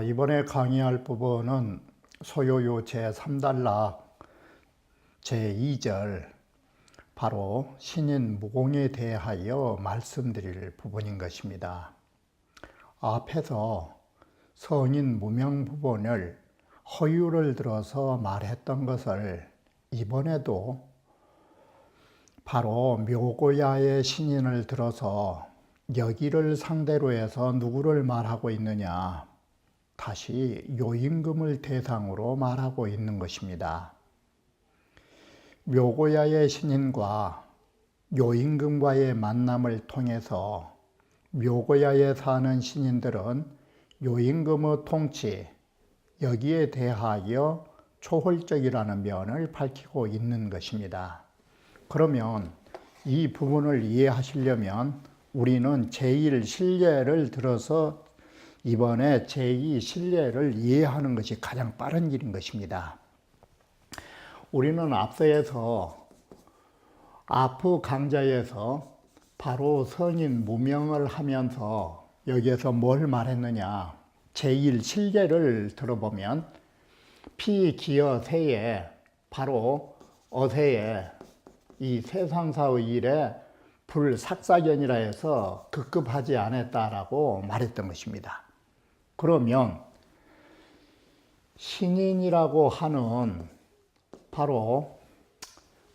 이번에 강의할 부분은 소요요 제3단락 제2절 바로 신인 무공에 대하여 말씀드릴 부분인 것입니다. 앞에서 성인 무명 부분을 허유를 들어서 말했던 것을 이번에도 바로 묘고야의 신인을 들어서 여기를 상대로 해서 누구를 말하고 있느냐, 다시 요임금을 대상으로 말하고 있는 것입니다. 묘고야의 신인과 요임금과의 만남을 통해서 묘고야에 사는 신인들은 요임금의 통치, 여기에 대하여 초월적이라는 면을 밝히고 있는 것입니다. 그러면 이 부분을 이해하시려면 우리는 제1신례를 들어서 이번에 제2신례를 이해하는 것이 가장 빠른 길인 것입니다. 우리는 앞서에서 아프 강좌에서 바로 성인 무명을 하면서 여기에서 뭘 말했느냐, 제1신례를 들어보면 피기어세에 바로 어세에 이 세상사의 일에 불삭사견이라 해서 급급하지 않았다라고 말했던 것입니다. 그러면 신인이라고 하는 바로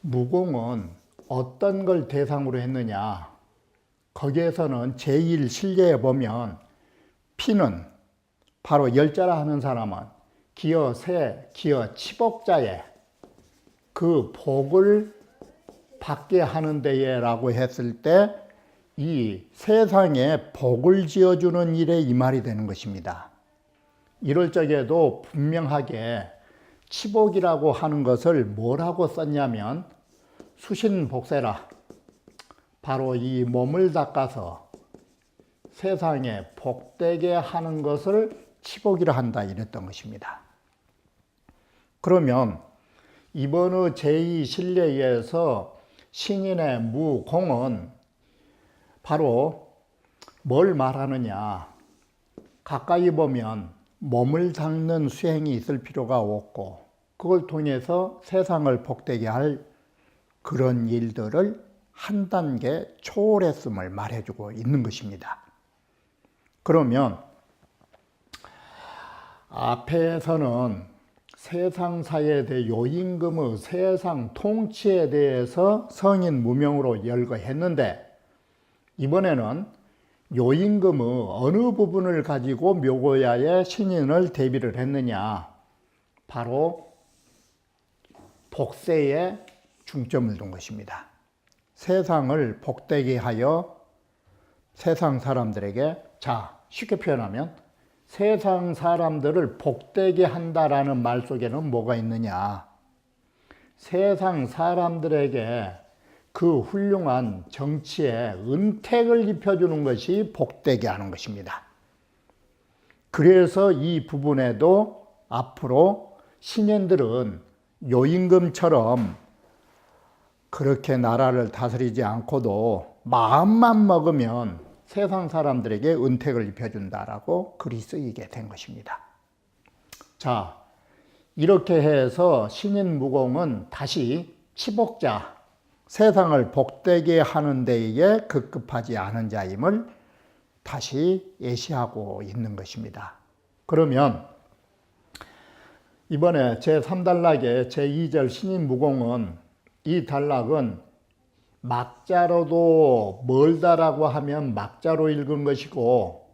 무공은 어떤 걸 대상으로 했느냐, 거기에서는 제1신례에 보면 피는 바로 열자라 하는 사람은 기어세, 기어치복자에 그 복을 받게 하는 데에 라고 했을 때 이 세상에 복을 지어주는 일에 이 말이 되는 것입니다. 이럴 적에도 분명하게 치복이라고 하는 것을 뭐라고 썼냐면 수신복세라, 바로 이 몸을 닦아서 세상에 복되게 하는 것을 치복이라 한다 이랬던 것입니다. 그러면 이번의 제2신례에서 신인의 무공은 바로 뭘 말하느냐, 가까이 보면 몸을 닦는 수행이 있을 필요가 없고 그걸 통해서 세상을 복되게 할 그런 일들을 한 단계 초월했음을 말해주고 있는 것입니다. 그러면 앞에서는 세상사에 대해 요임금의 세상 통치에 대해서 성인 무명으로 열거했는데, 이번에는 요임금의 어느 부분을 가지고 묘고야의 신인을 대비를 했느냐, 바로 복세에 중점을 둔 것입니다. 세상을 복되게 하여 세상 사람들에게, 자 쉽게 표현하면 세상 사람들을 복되게 한다라는 말 속에는 뭐가 있느냐, 세상 사람들에게 그 훌륭한 정치에 은택을 입혀주는 것이 복되게 하는 것입니다. 그래서 이 부분에도 앞으로 신인들은 요임금처럼 그렇게 나라를 다스리지 않고도 마음만 먹으면 세상 사람들에게 은택을 입혀준다라고 글이 쓰이게 된 것입니다. 자, 이렇게 해서 신인 무공은 다시 치복자, 세상을 복되게 하는 데에 급급하지 않은 자임을 다시 예시하고 있는 것입니다. 그러면 이번에 제3단락의 제2절 신인 무공은, 이 단락은 막자로도 멀다라고 하면 막자로 읽은 것이고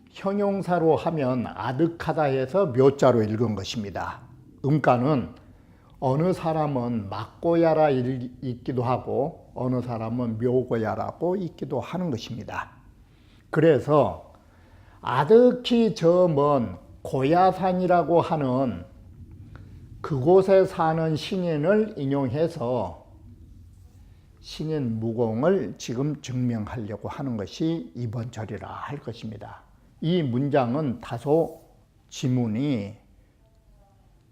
형용사로 하면 아득하다 해서 묘자로 읽은 것입니다. 음가는 어느 사람은 막고야라 읽기도 하고 어느 사람은 묘고야라고 읽기도 하는 것입니다. 그래서 아득히 저 먼 고야산이라고 하는 그곳에 사는 신인을 인용해서 신인 무공을 지금 증명하려고 하는 것이 이번 절이라 할 것입니다. 이 문장은 다소 지문이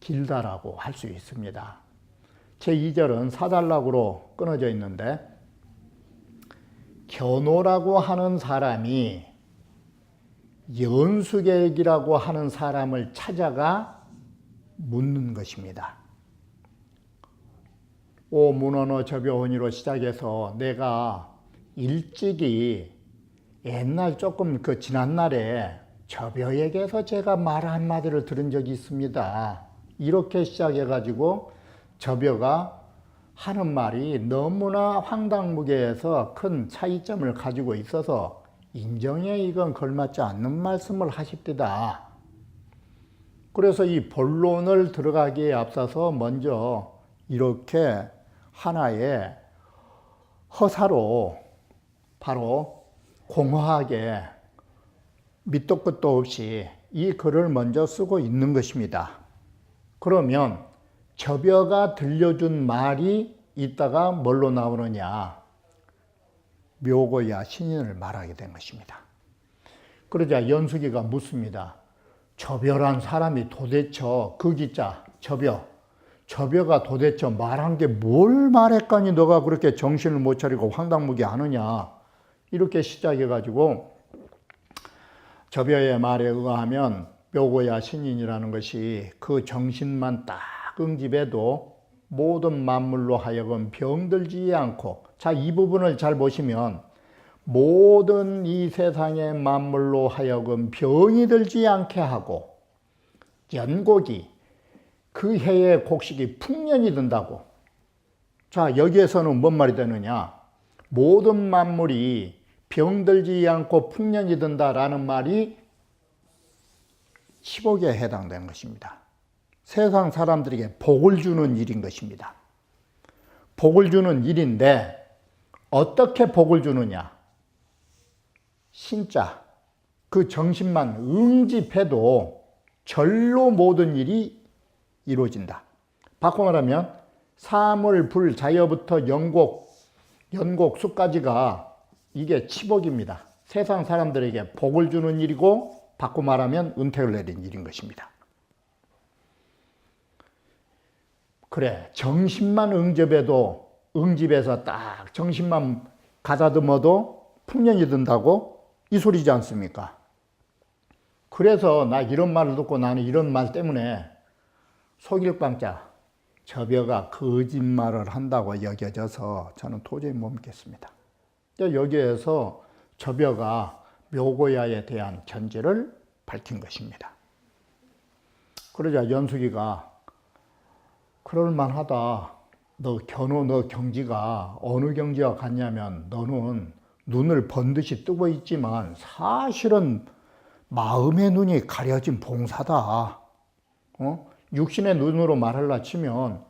길다라고 할 수 있습니다. 제2절은 사달락으로 끊어져 있는데, 견호라고 하는 사람이 연수객이라고 하는 사람을 찾아가 묻는 것입니다. 오 문언어 저벼오니로 시작해서 내가 일찍이 옛날 조금 지난날에 저벼에게서 제가 말 한마디를 들은 적이 있습니다. 이렇게 시작해가지고 저벼가 하는 말이 너무나 황당무계해서 큰 차이점을 가지고 있어서 인정에 이건 걸맞지 않는 말씀을 하십디다. 그래서 이 본론을 들어가기에 앞서서 먼저 이렇게 하나의 허사로 바로 공허하게 밑도 끝도 없이 이 글을 먼저 쓰고 있는 것입니다. 그러면 저벼가 들려준 말이 이따가 뭘로 나오느냐? 묘고야 신인을 말하게 된 것입니다. 그러자 연수기가 묻습니다. 저벼란 사람이 도대체 그 기자 저벼가 도대체 말한 게 뭘 말했까니 너가 그렇게 정신을 못 차리고 황당무계 하느냐? 이렇게 시작해가지고 저벼의 말에 의하면 묘고야 신인이라는 것이 그 정신만 딱 응집해도 모든 만물로 하여금 병들지 않고, 자, 이 부분을 잘 보시면 모든 이 세상의 만물로 하여금 병이 들지 않게 하고, 연곡이 그 해의 곡식이 풍년이 든다고. 자, 여기에서는 뭔 말이 되느냐? 모든 만물이 병들지 않고 풍년이 든다라는 말이 치복에 해당되는 것입니다. 세상 사람들에게 복을 주는 일인 것입니다. 복을 주는 일인데 어떻게 복을 주느냐? 신자, 그 정신만 응집해도 절로 모든 일이 이루어진다. 바꿔 말하면 사물, 불, 자여부터 연곡, 수까지가 이게 치복입니다. 세상 사람들에게 복을 주는 일이고, 바꿔 말하면 은택을 내린 일인 것입니다. 그래, 정신만 응집해서 딱 정신만 가다듬어도 풍년이 든다고? 이 소리지 않습니까? 그래서 나 이런 말을 듣고 나는 이런 말 때문에 속일 빵자 저벼가 거짓말을 한다고 여겨져서 저는 도저히 못 믿겠습니다. 여기에서 저벼가 묘고야에 대한 견지를 밝힌 것입니다. 그러자 연수기가 그럴만하다. 너 경지가 어느 경지와 같냐면 너는 눈을 번듯이 뜨고 있지만 사실은 마음의 눈이 가려진 봉사다. 육신의 눈으로 말하려 치면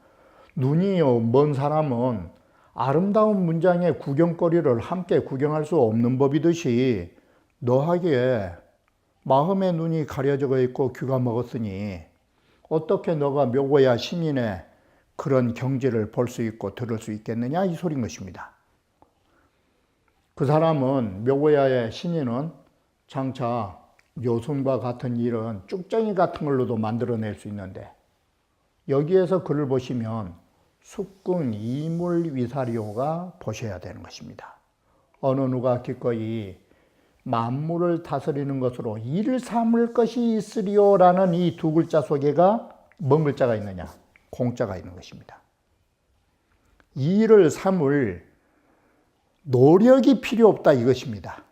눈이 먼 사람은 아름다운 문장의 구경거리를 함께 구경할 수 없는 법이듯이 너하기에 마음의 눈이 가려져 있고 귀가 먹었으니 어떻게 너가 묘고야 신인의 그런 경지를 볼 수 있고 들을 수 있겠느냐, 이 소린 것입니다. 그 사람은 묘고야의 신인은 장차 요순과 같은 일은 쭉정이 같은 걸로도 만들어낼 수 있는데, 여기에서 글을 보시면 숙군 이물위사료가 보셔야 되는 것입니다. 어느 누가 기꺼이 만물을 다스리는 것으로 일을 삼을 것이 있으리오라는 이 두 글자 속에가 뭔 글자가 있느냐? 공자가 있는 것입니다. 일을 삼을 노력이 필요 없다, 이것입니다.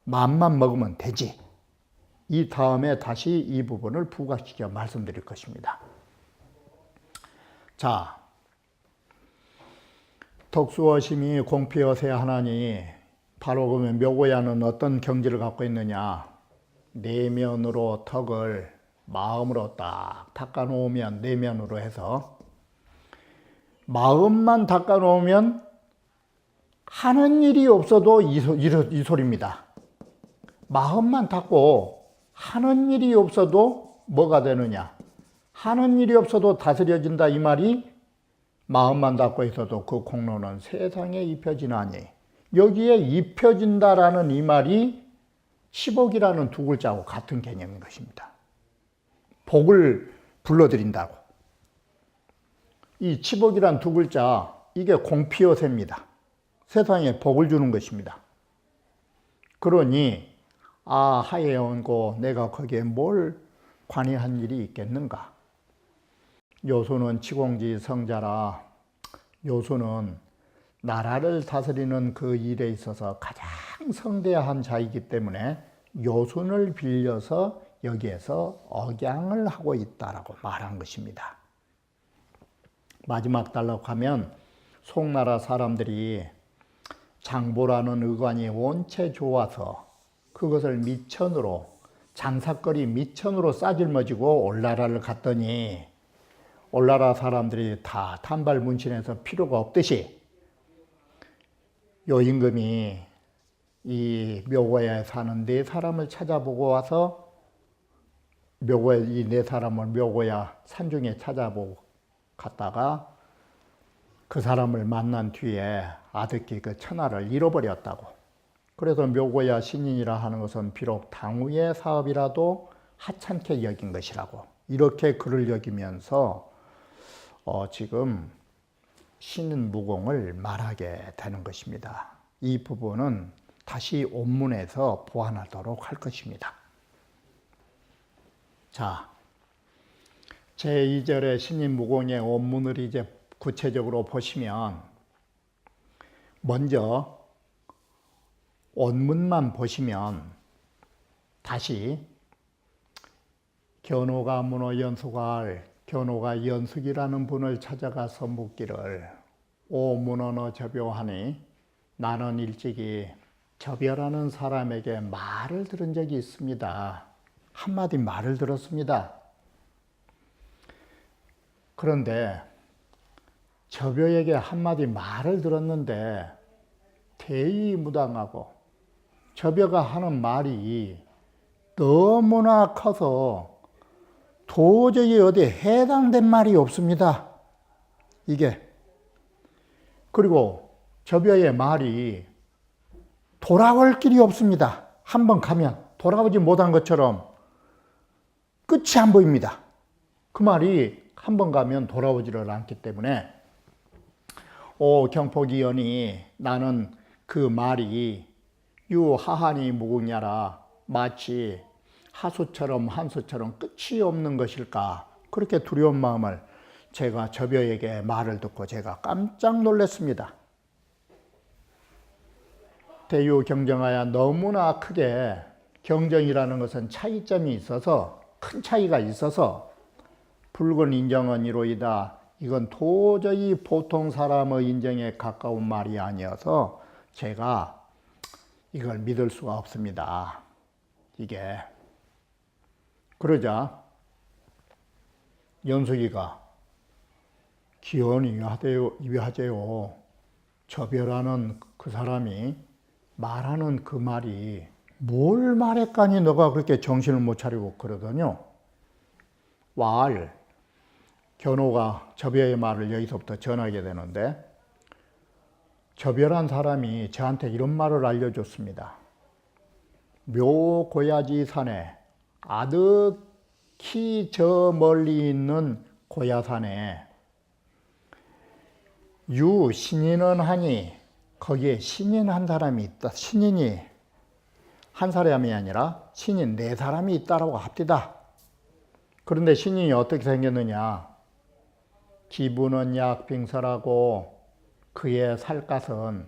맘만 먹으면 되지. 이 다음에 다시 이 부분을 부각시켜 말씀드릴 것입니다. 자, 덕수어심이 공피여세 하나니, 바로 그러면 묘고야는 어떤 경지를 갖고 있느냐? 내면으로 덕을 마음으로 딱 닦아놓으면, 내면으로 해서 마음만 닦아놓으면 하는 일이 없어도 이 소리입니다. 마음만 닦고 하는 일이 없어도 뭐가 되느냐? 하는 일이 없어도 다스려진다, 이 말이 마음만 닫고 있어도 그 공로는 세상에 입혀지나니, 여기에 입혀진다라는 이 말이 10억이라는 두 글자하고 같은 개념인 것입니다. 복을 불러들인다고. 이 10억이란 두 글자, 이게 공피여세입니다. 세상에 복을 주는 것입니다. 그러니 하에 온고 내가 거기에 뭘 관여한 일이 있겠는가? 요소는 치공지 성자라, 요소는 나라를 다스리는 그 일에 있어서 가장 성대한 자이기 때문에 요손을 빌려서 여기에서 억양을 하고 있다라고 말한 것입니다. 마지막 단락 하면 송나라 사람들이 장보라는 의관이 원체 좋아서 그것을 미천으로, 장사거리 미천으로 싸질머지고 올나라를 갔더니 올나라 사람들이 다 단발 문신해서 필요가 없듯이 요 임금이 이 묘고야에 사는 네 사람을 찾아보고 와서 묘고야, 이 네 사람을 묘고야 산중에 찾아보고 갔다가 그 사람을 만난 뒤에 아득히 그 천하를 잃어버렸다고. 그래서 묘고야 신인이라 하는 것은 비록 당우의 사업이라도 하찮게 여긴 것이라고, 이렇게 그를 여기면서 지금 신은 무공을 말하게 되는 것입니다. 이 부분은 다시 원문에서 보완하도록 할 것입니다. 자, 제2절의 신인 무공의 원문을 이제 구체적으로 보시면, 먼저 원문만 보시면 다시 견호가 문호 연수가 할 견호가 연숙이라는 분을 찾아가서 묻기를, 오 문호너 저묘하니 나는 일찍이 저별하는 사람에게 말을 들은 적이 있습니다. 한마디 말을 들었습니다. 그런데 저별에게 한마디 말을 들었는데 대의무당하고 저별가 하는 말이 너무나 커서 도저히 어디에 해당된 말이 없습니다. 이게. 그리고 저별의 말이 돌아올 길이 없습니다. 한번 가면 돌아오지 못한 것처럼 끝이 안 보입니다. 그 말이 한번 가면 돌아오지를 않기 때문에, 오 경포기연이 나는 그 말이 유하하니 무궁야라, 마치 하수처럼 한수처럼 끝이 없는 것일까, 그렇게 두려운 마음을 제가 저별에게 말을 듣고 제가 깜짝 놀랐습니다. 대유 경정하여 너무나 크게, 경정이라는 것은 차이점이 있어서, 큰 차이가 있어서 붉은 인정은 이로이다, 이건 도저히 보통 사람의 인정에 가까운 말이 아니어서 제가 이걸 믿을 수가 없습니다. 이게. 그러자 연숙이가 기원이 위하제요, 저별하는 그 사람이 말하는 그 말이 뭘 말했까니 너가 그렇게 정신을 못 차리고 그러더뇨. 견호가 저별의 말을 여기서부터 전하게 되는데, 저별한 사람이 저한테 이런 말을 알려줬습니다. 묘고야지 산에, 아득히 저 멀리 있는 고야산에 신인은 하니, 거기에 신인 한 사람이 있다. 신인이 한 사람이 아니라 신인 네 사람이 있다라고 합디다. 그런데 신인이 어떻게 생겼느냐? 기분은 약빙설하고 그의 살갗은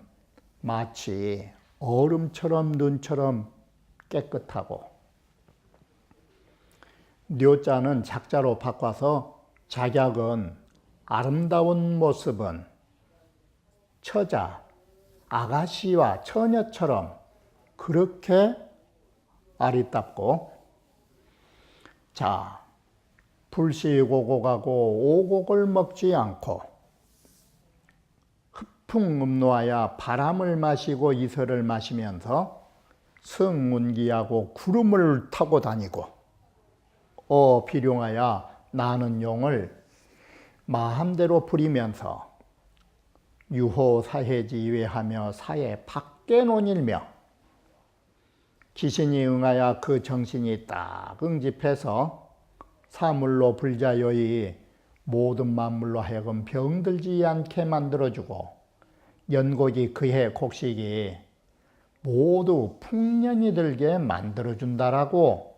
마치 얼음처럼 눈처럼 깨끗하고, 뇨자는 작자로 바꿔서 작약은 아름다운 모습은 처자, 아가씨와 처녀처럼 그렇게 아리답고, 자, 불시고곡하고 오곡을 먹지 않고 흡풍음노하여 바람을 마시고 이슬을 마시면서 승운기하고 구름을 타고 다니고, 비룡하여 나는 용을 마음대로 부리면서 유호 사해지외하며 사해 밖에 논일며 기신이 응하여 그 정신이 딱 응집해서 사물로 불자여이 모든 만물로 하여금 병들지 않게 만들어주고 연곡이 그해 곡식이 모두 풍년이 들게 만들어준다라고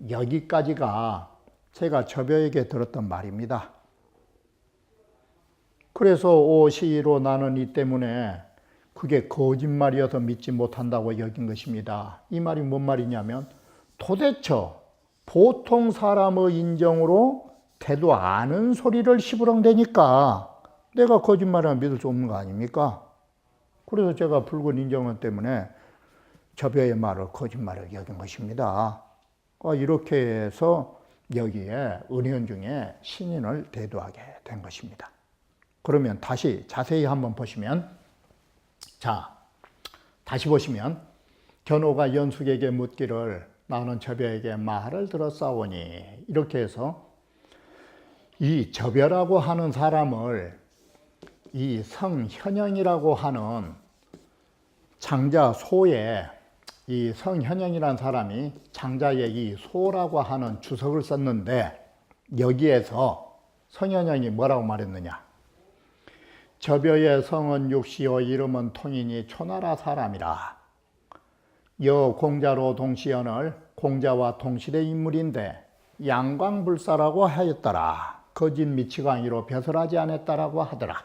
여기까지가 제가 저벼에게 들었던 말입니다. 그래서 오 시로 나는 이 때문에 그게 거짓말이어서 믿지 못한다고 여긴 것입니다. 이 말이 뭔 말이냐면 도대체 보통 사람의 인정으로 대도 않은 소리를 시부렁대니까 내가 거짓말이라면 믿을 수 없는 거 아닙니까? 그래서 제가 붉은 인정론 때문에 저벼의 말을 거짓말을 여긴 것입니다. 이렇게 해서 여기에 은연중에 신인을 대두하게 된 것입니다. 그러면 다시 자세히 한번 보시면, 자, 다시 보시면 견호가 연숙에게 묻기를 나는 저벼에게 말을 들었사오니, 이렇게 해서 이 저벼라고 하는 사람을 이 성현영이라고 하는 장자 소에, 이 성현영이라는 사람이 장자의 이 소라고 하는 주석을 썼는데 여기에서 성현영이 뭐라고 말했느냐? 저벼의 성은 육시요 이름은 통이니 초나라 사람이라. 여 공자로 동시연을 공자와 동시대 인물인데 양광불사라고 하였더라. 거짓 미치광이로 벼슬하지 않았다라고 하더라.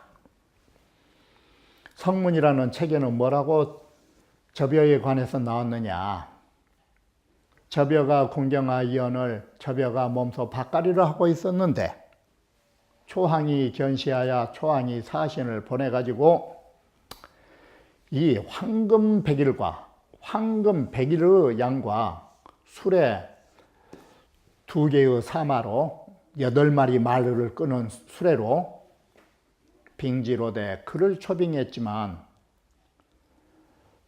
성문이라는 책에는 뭐라고 저벼에 관해서 나왔느냐? 저벼가 공경하이언을 저벼가 몸소 밭갈이를 하고 있었는데 초항이 견시하여 초항이 사신을 보내가지고 이 황금 백일과 황금 백일의 양과 수레 2개의 사마로 8마리 말을 끄는 수레로 빙지로되 그를 초빙했지만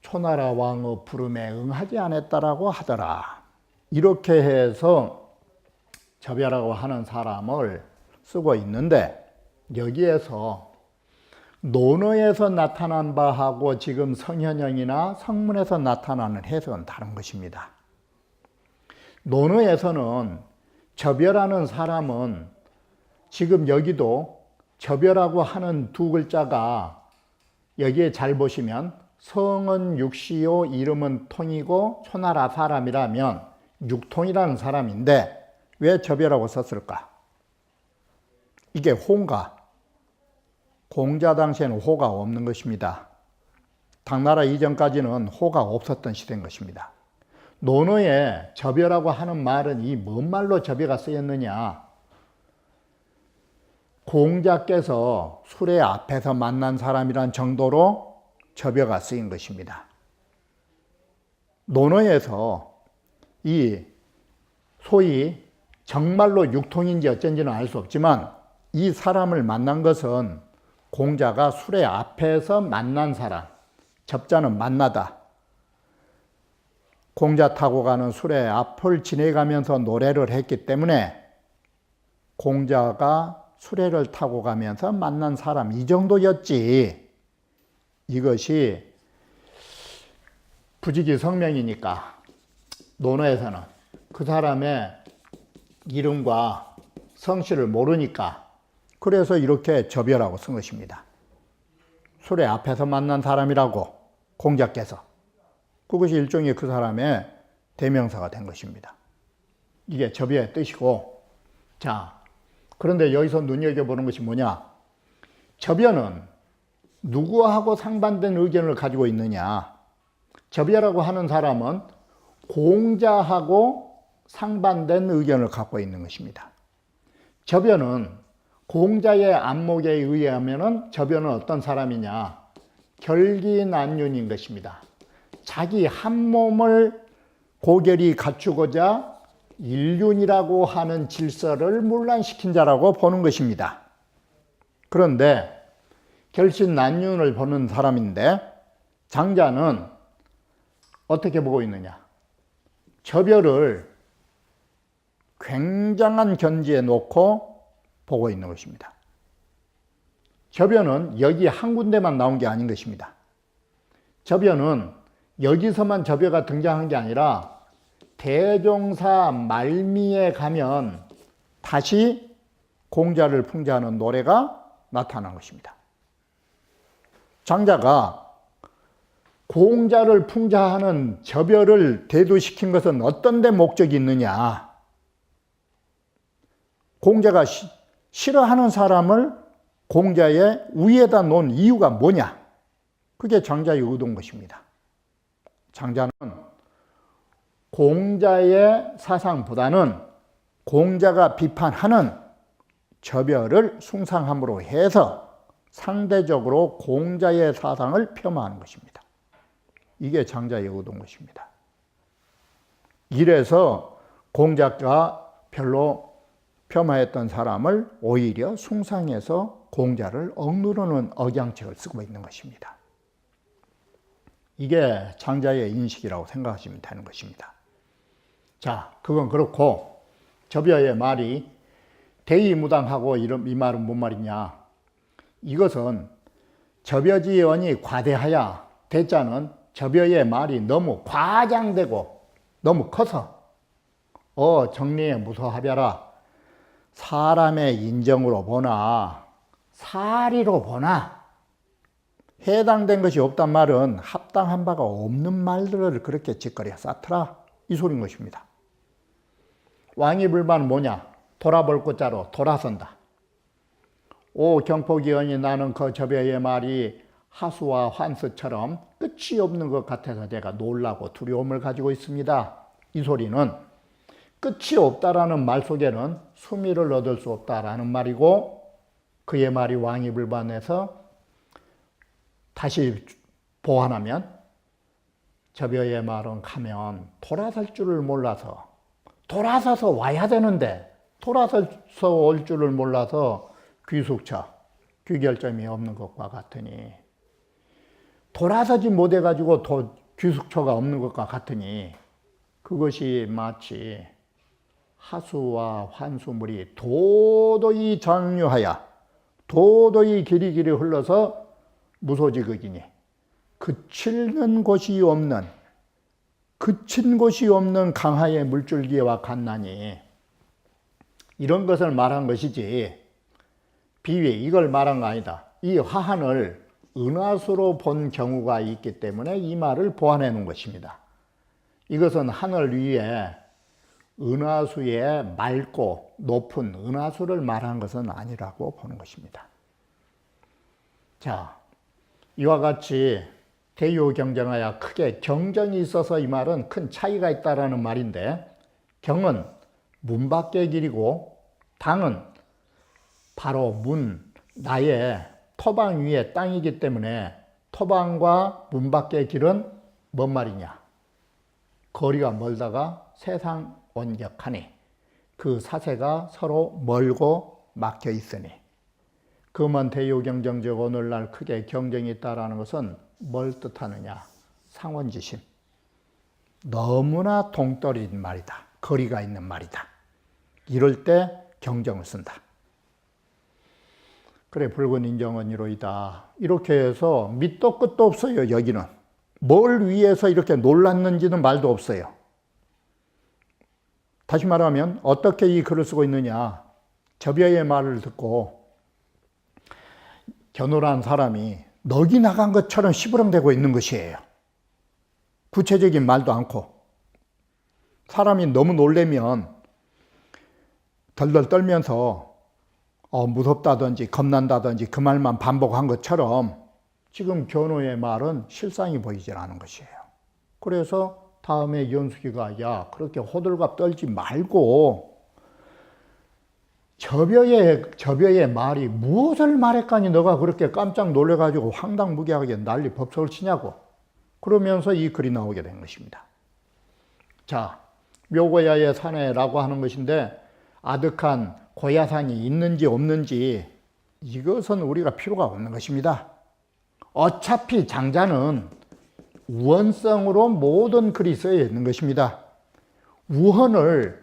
초나라 왕의 부름에 응하지 않았다라고 하더라. 이렇게 해서 저벼라고 하는 사람을 쓰고 있는데 여기에서 논어에서 나타난 바하고 지금 성현영이나 성문에서 나타나는 해석은 다른 것입니다. 논어에서는 저벼라는 사람은 지금 여기도 저벼라고 하는 두 글자가 여기에 잘 보시면 성은 육시요 이름은 통이고 초나라 사람이라면 육통이라는 사람인데 왜 저벼라고 썼을까? 이게 호인가? 공자 당시에는 호가 없는 것입니다. 당나라 이전까지는 호가 없었던 시대인 것입니다. 논어에 저벼라고 하는 말은 이 뭔 말로 저벼가 쓰였느냐? 공자께서 수레 앞에서 만난 사람이란 정도로 저벼가 쓰인 것입니다. 논어에서 이 소위 정말로 육통인지 어쩐지는 알 수 없지만 이 사람을 만난 것은 공자가 수레 앞에서 만난 사람, 접자는 만나다. 공자 타고 가는 수레 앞을 지나가면서 노래를 했기 때문에 공자가 수레를 타고 가면서 만난 사람 이 정도였지. 이것이 부지기 성명이니까 논어에서는 그 사람의 이름과 성씨를 모르니까 그래서 이렇게 저벼라고 쓴 것입니다. 수레 앞에서 만난 사람이라고 공자께서. 그것이 일종의 그 사람의 대명사가 된 것입니다. 이게 저벼의 뜻이고, 자, 그런데 여기서 눈여겨보는 것이 뭐냐? 저벼는 누구하고 상반된 의견을 가지고 있느냐? 저벼라고 하는 사람은 공자하고 상반된 의견을 갖고 있는 것입니다. 저벼는 공자의 안목에 의하면 저벼는 어떤 사람이냐? 결기난윤인 것입니다. 자기 한 몸을 고결히 갖추고자 일륜이라고 하는 질서를 문란시킨 자라고 보는 것입니다. 그런데 결신난윤을 보는 사람인데 장자는 어떻게 보고 있느냐? 저벼를 굉장한 견지에 놓고 보고 있는 것입니다. 접연은 여기 한 군데만 나온 게 아닌 것입니다. 접연은 여기서만 접여가 등장한 게 아니라 대종사 말미에 가면 다시 공자를 풍자하는 노래가 나타난 것입니다. 장자가 공자를 풍자하는 접여를 대두시킨 것은 어떤 데 목적이 있느냐? 공자가 싫어하는 사람을 공자의 위에다 놓은 이유가 뭐냐? 그게 장자의 의도인 것입니다. 장자는 공자의 사상보다는 공자가 비판하는 접여를 숭상함으로 해서 상대적으로 공자의 사상을 폄하하는 것입니다. 이게 장자의 의도인 것입니다. 이래서 공자가 별로 폄하했던 사람을 오히려 숭상해서 공자를 억누르는 억양책을 쓰고 있는 것입니다. 이게 장자의 인식이라고 생각하시면 되는 것입니다. 자, 그건 그렇고 접여의 말이 대의무당하고 이 말은 뭔 말이냐? 이것은 접여지언이 과대하야 대자는 접여의 말이 너무 과장되고 너무 커서 정리에 무소하벼라. 사람의 인정으로 보나 사리로 보나 해당된 것이 없단 말은 합당한 바가 없는 말들을 그렇게 짓거려 쌓더라 이 소리인 것입니다. 왕이불만은 뭐냐? 돌아볼 것자로 돌아선다. 오 경포기언이 나는 그 접여의 말이 하수와 환수처럼 끝이 없는 것 같아서 내가 놀라고 두려움을 가지고 있습니다. 이 소리는 끝이 없다라는 말 속에는 수미를 얻을 수 없다라는 말이고 그의 말이 왕이불반에서 다시 보완하면 접여의 말은 가면 돌아설 줄을 몰라서 돌아서서 와야 되는데 돌아서서 올 줄을 몰라서 귀숙처, 귀결점이 없는 것과 같으니 돌아서지 못해가지고 귀숙처가 없는 것과 같으니 그것이 마치 하수와 환수물이 도도히 정류하여 도도히 길이 흘러서 무소지극이니 그친 곳이 없는 강하의 물줄기와 같나니 이런 것을 말한 것이지 비위 이걸 말한 거 아니다. 이 화한을 은하수로 본 경우가 있기 때문에 이 말을 보완해 놓은 것입니다. 이것은 하늘 위에 은하수에 맑고 높은 은하수를 말한 것은 아니라고 보는 것입니다. 자, 이와 같이 대유경쟁하여 크게 경쟁이 있어서 이 말은 큰 차이가 있다라는 말인데 경은 문 밖의 길이고 당은 바로 나의 토방 위의 땅이기 때문에 토방과 문 밖의 길은 뭔 말이냐? 거리가 멀다가 세상 원격하니 그 사세가 서로 멀고 막혀 있으니 그만 대유경쟁적 오늘날 크게 경쟁이 있다라는 것은 뭘 뜻하느냐? 상원지심. 너무나 동떨어진 말이다. 거리가 있는 말이다. 이럴 때 경쟁을 쓴다. 그래 붉은 인정은 이로이다. 이렇게 해서 밑도 끝도 없어요. 여기는. 뭘 위해서 이렇게 놀랐는지는 말도 없어요. 다시 말하면 어떻게 이 글을 쓰고 있느냐. 접여의 말을 듣고 겨누란 사람이 넋이 나간 것처럼 시부렁대고 있는 것이에요. 구체적인 말도 않고. 사람이 너무 놀래면 덜덜 떨면서 무섭다든지 겁난다든지 그 말만 반복한 것처럼 지금 견우의 말은 실상이 보이질 않은 것이에요. 그래서 다음에 연숙이가 야 그렇게 호들갑 떨지 말고 접여의 말이 무엇을 말했까니 너가 그렇게 깜짝 놀래가지고 황당무계하게 난리 법석을 치냐고 그러면서 이 글이 나오게 된 것입니다. 자, 묘고야의 산해라고 하는 것인데 아득한 고야산이 있는지 없는지 이것은 우리가 필요가 없는 것입니다. 어차피 장자는 우언성으로 모든 글이 쓰여 있는 것입니다. 우언을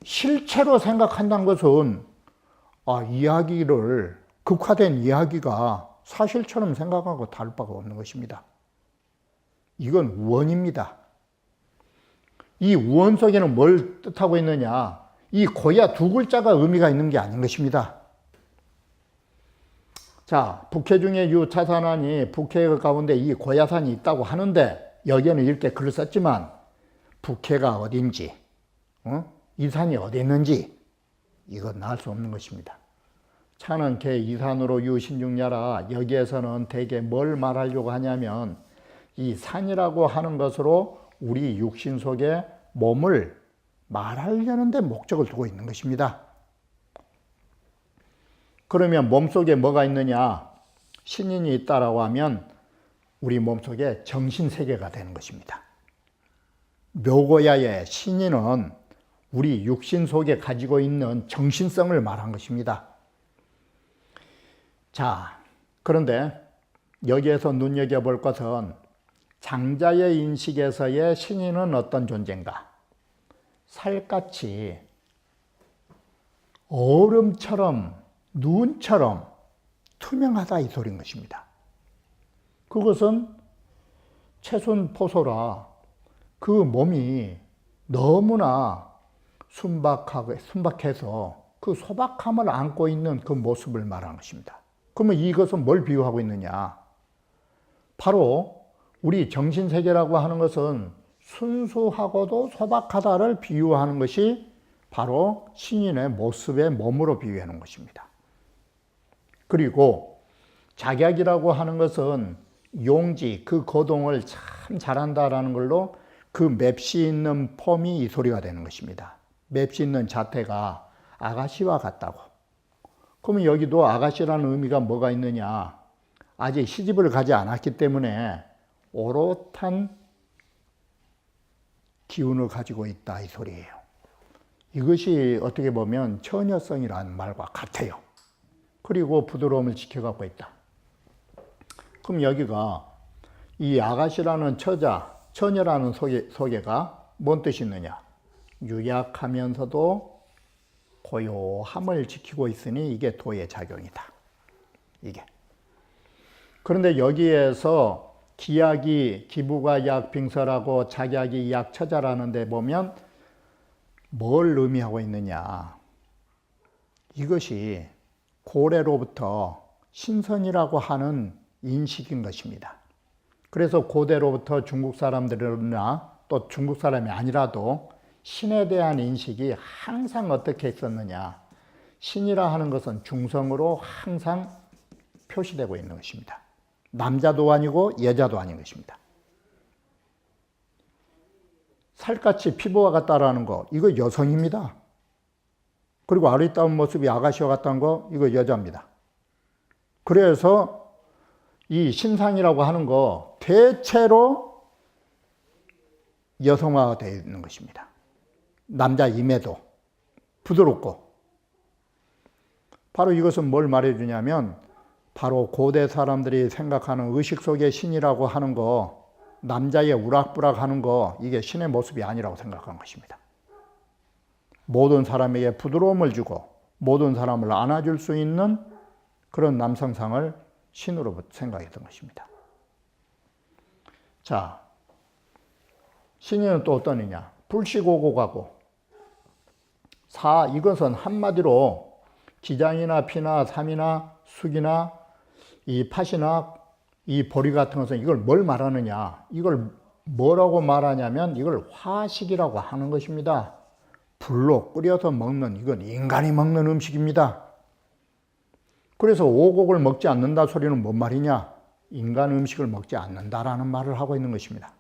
실체로 생각한다는 것은 이야기를 극화된 이야기가 사실처럼 생각하고 다를 바가 없는 것입니다. 이건 우언입니다. 이 우언 속에는 뭘 뜻하고 있느냐? 이 고야 두 글자가 의미가 있는 게 아닌 것입니다. 자, 북해 중에 유차산하니 북해 가운데 이 고야산이 있다고 하는데 여기에는 이렇게 글을 썼지만 북해가 어딘지, 이 산이 어디 있는지 이건 알 수 없는 것입니다. 차는 개 이산으로 유신중야라. 여기에서는 대개 뭘 말하려고 하냐면 이 산이라고 하는 것으로 우리 육신 속에 몸을 말하려는 데 목적을 두고 있는 것입니다. 그러면 몸속에 뭐가 있느냐? 신인이 있다라고 하면 우리 몸속에 정신세계가 되는 것입니다. 묘고야의 신인은 우리 육신 속에 가지고 있는 정신성을 말한 것입니다. 자, 그런데 여기에서 눈여겨볼 것은 장자의 인식에서의 신인은 어떤 존재인가? 살같이 얼음처럼 눈처럼 투명하다 이 소리인 것입니다. 그것은 채순포소라 그 몸이 너무나 순박해서 그 소박함을 안고 있는 그 모습을 말하는 것입니다. 그러면 이것은 뭘 비유하고 있느냐? 바로 우리 정신세계라고 하는 것은 순수하고도 소박하다를 비유하는 것이 바로 신인의 모습의 몸으로 비유해 놓은 것입니다. 그리고 작약이라고 하는 것은 용지, 그 거동을 참 잘한다라는 걸로 그 맵시 있는 폼이 이 소리가 되는 것입니다. 맵시 있는 자태가 아가씨와 같다고. 그러면 여기도 아가씨라는 의미가 뭐가 있느냐? 아직 시집을 가지 않았기 때문에 오롯한 기운을 가지고 있다 이 소리예요. 이것이 어떻게 보면 처녀성이라는 말과 같아요. 그리고 부드러움을 지켜가고 있다. 그럼 여기가 이 아가씨라는 처녀라는 소개가 뭔 뜻이 있느냐? 유약하면서도 고요함을 지키고 있으니 이게 도의 작용이다. 이게. 그런데 여기에서 기약이 기부가 약빙설하고 작약이 약처자라는 데 보면 뭘 의미하고 있느냐? 이것이 고래로부터 신선이라고 하는 인식인 것입니다. 그래서 고대로부터 중국 사람들이나 또 중국 사람이 아니라도 신에 대한 인식이 항상 어떻게 있었느냐? 신이라 하는 것은 중성으로 항상 표시되고 있는 것입니다. 남자도 아니고 여자도 아닌 것입니다. 살같이 피부와 같다라는 거, 이거 여성입니다. 그리고 아리따운 모습이 아가씨와 같다는 거, 이거 여자입니다. 그래서 이 신상이라고 하는 거 대체로 여성화가 되어 있는 것입니다. 남자임에도 부드럽고. 바로 이것은 뭘 말해주냐면 바로 고대 사람들이 생각하는 의식 속의 신이라고 하는 거, 남자의 우락부락 하는 거, 이게 신의 모습이 아니라고 생각한 것입니다. 모든 사람에게 부드러움을 주고 모든 사람을 안아줄 수 있는 그런 남성상을 신으로 생각했던 것입니다. 자, 신이는 또 어떤 이냐? 불시고고가고 이것은 한마디로 기장이나 피나 삼이나 숙이나 이 팥이나 이 보리 같은 것은 이걸 뭘 말하느냐? 이걸 뭐라고 말하냐면 이걸 화식이라고 하는 것입니다. 불로 끓여서 먹는, 이건 인간이 먹는 음식입니다. 그래서 오곡을 먹지 않는다 소리는 뭔 말이냐? 인간 음식을 먹지 않는다라는 말을 하고 있는 것입니다.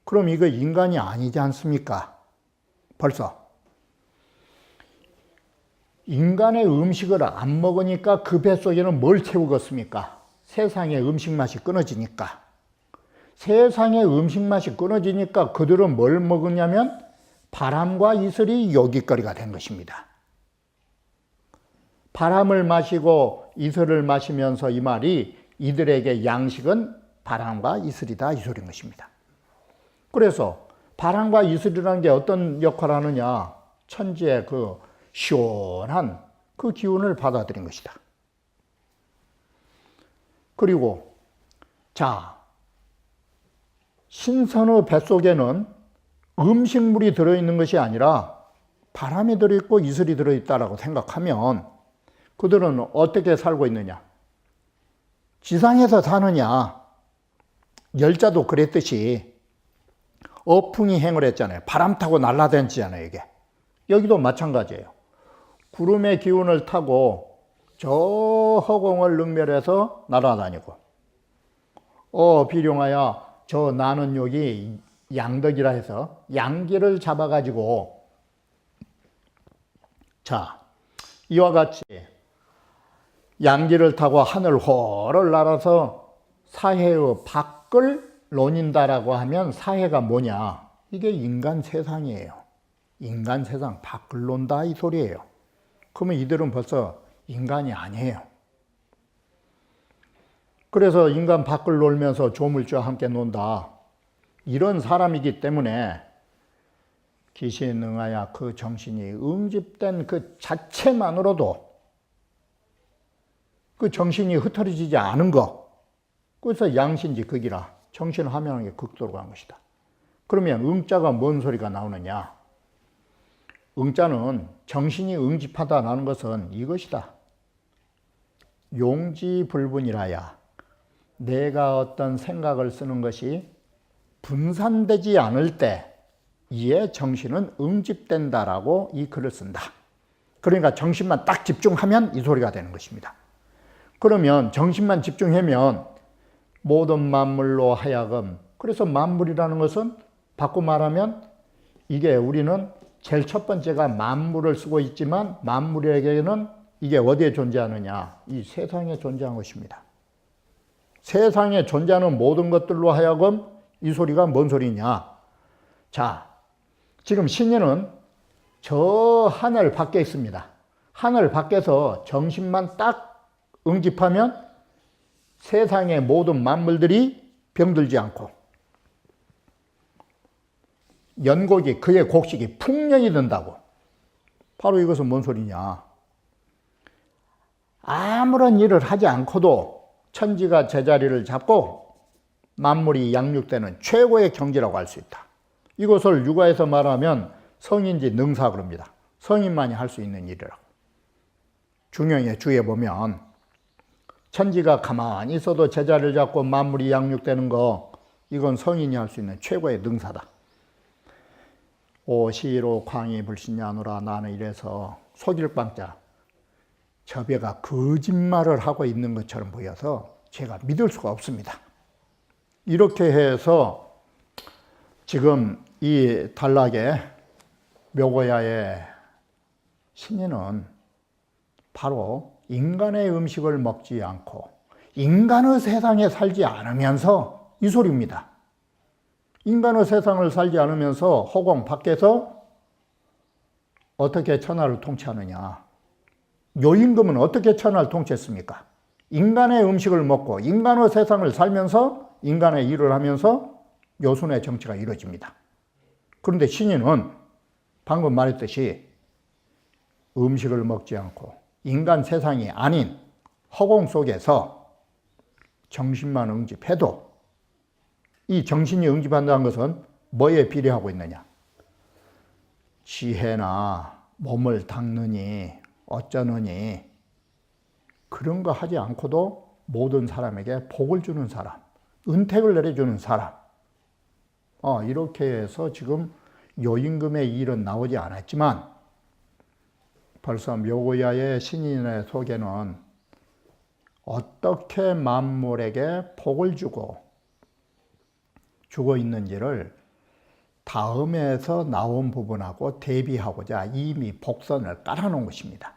그럼 이거 인간이 아니지 않습니까? 벌써 인간의 음식을 안 먹으니까 그 뱃속에는 뭘 채우겠습니까? 세상의 음식 맛이 끊어지니까. 세상의 음식 맛이 끊어지니까 그들은 뭘 먹었냐면 바람과 이슬이 요깃거리가 된 것입니다. 바람을 마시고 이슬을 마시면서 이 말이 이들에게 양식은 바람과 이슬이다 이 소리인 것입니다. 그래서 바람과 이슬이라는 게 어떤 역할을 하느냐? 천지의 그 시원한 그 기운을 받아들인 것이다. 그리고 자, 신선의 뱃속에는 음식물이 들어있는 것이 아니라 바람이 들어있고 이슬이 들어있다라고 생각하면 그들은 어떻게 살고 있느냐? 지상에서 사느냐? 열자도 그랬듯이 어풍이 행을 했잖아요. 바람 타고 날아다니잖아요, 이게. 여기도 마찬가지예요. 구름의 기운을 타고 저 허공을 능멸해서 날아다니고, 비룡아야, 저 나는 여기 양덕이라 해서 양기를 잡아가지고, 자, 이와 같이 양기를 타고 하늘 호를 날아서 사해의 밖을 논인다라고 하면 사해가 뭐냐? 이게 인간 세상이에요. 인간 세상 밖을 논다 이 소리예요. 그러면 이들은 벌써 인간이 아니에요. 그래서 인간 밖을 놀면서 조물주와 함께 논다. 이런 사람이기 때문에 기신응하야 그 정신이 응집된 그 자체만으로도 그 정신이 흩어지지 않은 것. 그래서 양신지 극이라 정신을 하면한 게 극도로 간 것이다. 그러면 응자가 뭔 소리가 나오느냐? 응자는 정신이 응집하다라는 것은 이것이다. 용지불분이라야 내가 어떤 생각을 쓰는 것이 분산되지 않을 때 이에 정신은 응집된다라고 이 글을 쓴다. 그러니까 정신만 딱 집중하면 이 소리가 되는 것입니다. 그러면 정신만 집중하면 모든 만물로 하여금, 그래서 만물이라는 것은 바꿔 말하면 이게 우리는 제일 첫 번째가 만물을 쓰고 있지만 만물에게는 이게 어디에 존재하느냐? 이 세상에 존재한 것입니다. 세상에 존재하는 모든 것들로 하여금 이 소리가 뭔 소리냐? 자, 지금 신인은 저 하늘 밖에 있습니다. 하늘 밖에서 정신만 딱 응집하면 세상의 모든 만물들이 병들지 않고 연곡이 그의 곡식이 풍년이 된다고. 바로 이것은 뭔 소리냐? 아무런 일을 하지 않고도 천지가 제자리를 잡고 만물이 양육되는 최고의 경지라고 할 수 있다. 이것을 육아에서 말하면 성인지 능사 그럽니다. 성인만이 할 수 있는 일이라고. 중용의 주에 보면 천지가 가만히 있어도 제자리를 잡고 만물이 양육되는 거, 이건 성인이 할 수 있는 최고의 능사다. 오시로 광이 불신냐노라. 나는 이래서 속일 빵자 저배가 거짓말을 하고 있는 것처럼 보여서 제가 믿을 수가 없습니다. 이렇게 해서 지금 이 단락의 묘고야의 신인은 바로 인간의 음식을 먹지 않고 인간의 세상에 살지 않으면서 이 소리입니다. 인간의 세상을 살지 않으면서 허공 밖에서 어떻게 천하를 통치하느냐? 요임금은 어떻게 천하를 통치했습니까? 인간의 음식을 먹고 인간의 세상을 살면서 인간의 일을 하면서 요순의 정치가 이루어집니다. 그런데 신인은 방금 말했듯이 음식을 먹지 않고 인간 세상이 아닌 허공 속에서 정신만 응집해도, 이 정신이 응집한다는 것은 뭐에 비례하고 있느냐? 지혜나 몸을 닦느니 어쩌느니 그런 거 하지 않고도 모든 사람에게 복을 주는 사람, 은택을 내려주는 사람, 이렇게 해서 지금 요임금의 일은 나오지 않았지만 벌써 묘고야의 신인의 속에는 어떻게 만물에게 복을 주고 있는지를 다음에서 나온 부분하고 대비하고자 이미 복선을 깔아놓은 것입니다.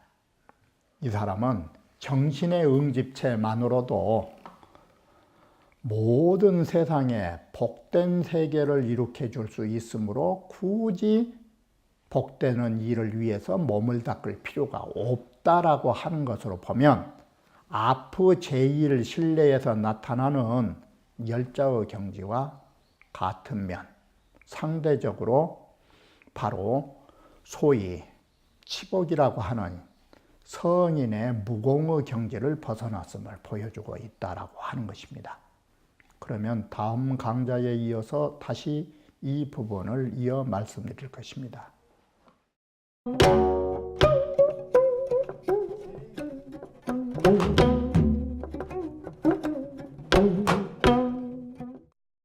이 사람은 정신의 응집체만으로도 모든 세상에 복된 세계를 일으켜 줄 수 있으므로 굳이 복되는 일을 위해서 몸을 닦을 필요가 없다라고 하는 것으로 보면 아프 제1 신뢰에서 나타나는 열자의 경지와 같은 면, 상대적으로 바로 소위 치복이라고 하는 성인의 무공의 경지를 벗어났음을 보여주고 있다라고 하는 것입니다. 그러면 다음 강좌에 이어서 다시 이 부분을 이어 말씀드릴 것입니다.